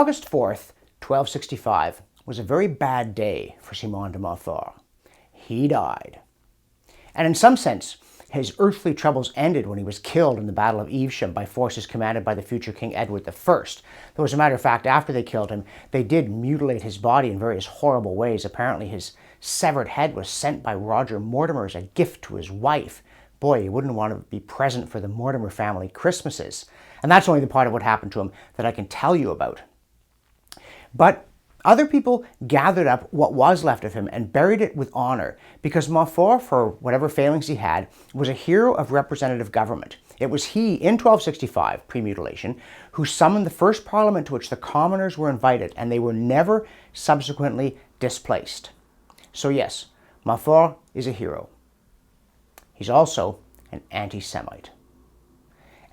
August 4th, 1265 was a very bad day for Simon de Montfort. He died. And in some sense, his earthly troubles ended when he was killed in the Battle of Evesham by forces commanded by the future King Edward I. Though, as a matter of fact, after they killed him, they did mutilate his body in various horrible ways. Apparently, his severed head was sent by Roger Mortimer as a gift to his wife. Boy, you wouldn't want to be present for the Mortimer family Christmases. And that's only the part of what happened to him that I can tell you about. But other people gathered up what was left of him and buried it with honor, because Montfort, for whatever failings he had, was a hero of representative government. It was he, in 1265, pre-mutilation, who summoned the first parliament to which the commoners were invited, and they were never subsequently displaced. So yes, Montfort is a hero. He's also an anti-Semite.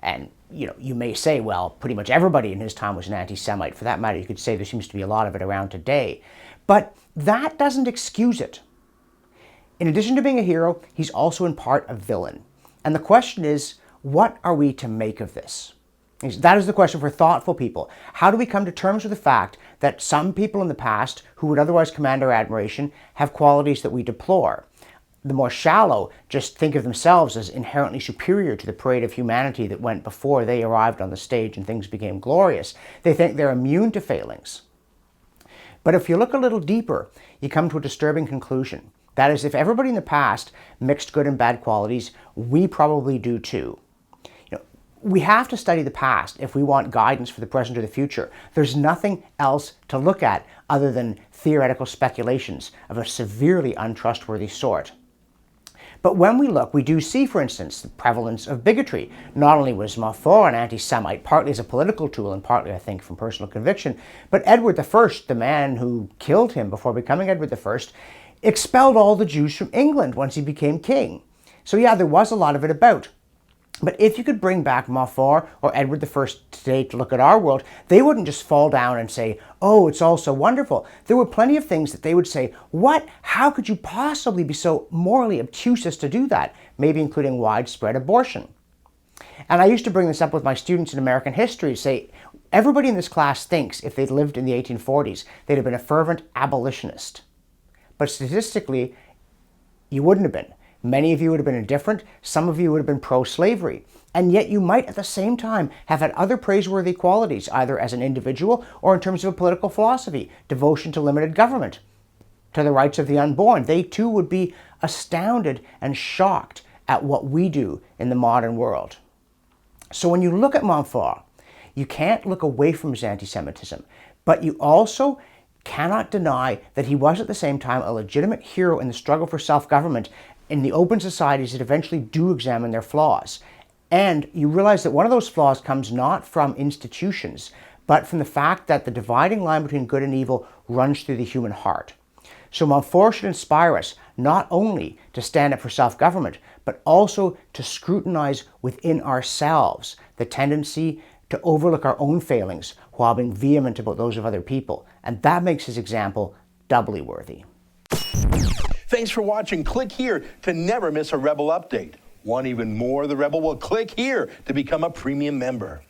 And, you may say, well, pretty much everybody in his time was an anti-Semite. For that matter, you could say there seems to be a lot of it around today. But that doesn't excuse it. In addition to being a hero, he's also in part a villain. And the question is, what are we to make of this? That is the question for thoughtful people. How do we come to terms with the fact that some people in the past who would otherwise command our admiration have qualities that we deplore? The more shallow just think of themselves as inherently superior to the parade of humanity that went before they arrived on the stage and things became glorious. They think they're immune to failings. But if you look a little deeper, you come to a disturbing conclusion. That is, if everybody in the past mixed good and bad qualities, we probably do too. We have to study the past if we want guidance for the present or the future. There's nothing else to look at other than theoretical speculations of a severely untrustworthy sort. But when we look, we do see, for instance, the prevalence of bigotry. Not only was Montfort an anti-Semite, partly as a political tool and partly, I think, from personal conviction, but Edward I, the man who killed him before becoming Edward I, expelled all the Jews from England once he became king. So yeah, there was a lot of it about. But if you could bring back Montfort or Edward I today to look at our world, they wouldn't just fall down and say, oh, it's all so wonderful. There were plenty of things that they would say, what? How could you possibly be so morally obtuse as to do that? Maybe including widespread abortion. And I used to bring this up with my students in American history, say, everybody in this class thinks if they'd lived in the 1840s, they'd have been a fervent abolitionist. But statistically, you wouldn't have been. Many of you would have been indifferent, some of you would have been pro-slavery, and yet you might at the same time have had other praiseworthy qualities, either as an individual or in terms of a political philosophy, devotion to limited government, to the rights of the unborn. They too would be astounded and shocked at what we do in the modern world. So when you look at Montfort, you can't look away from his anti-Semitism, but you also cannot deny that he was at the same time a legitimate hero in the struggle for self-government in the open societies that eventually do examine their flaws. And you realize that one of those flaws comes not from institutions, but from the fact that the dividing line between good and evil runs through the human heart. So Montfort should inspire us not only to stand up for self-government, but also to scrutinize within ourselves the tendency to overlook our own failings while being vehement about those of other people. And that makes his example doubly worthy. Thanks for watching. Click here to never miss a Rebel update. Want even more of the Rebel? Well, click here to become a premium member.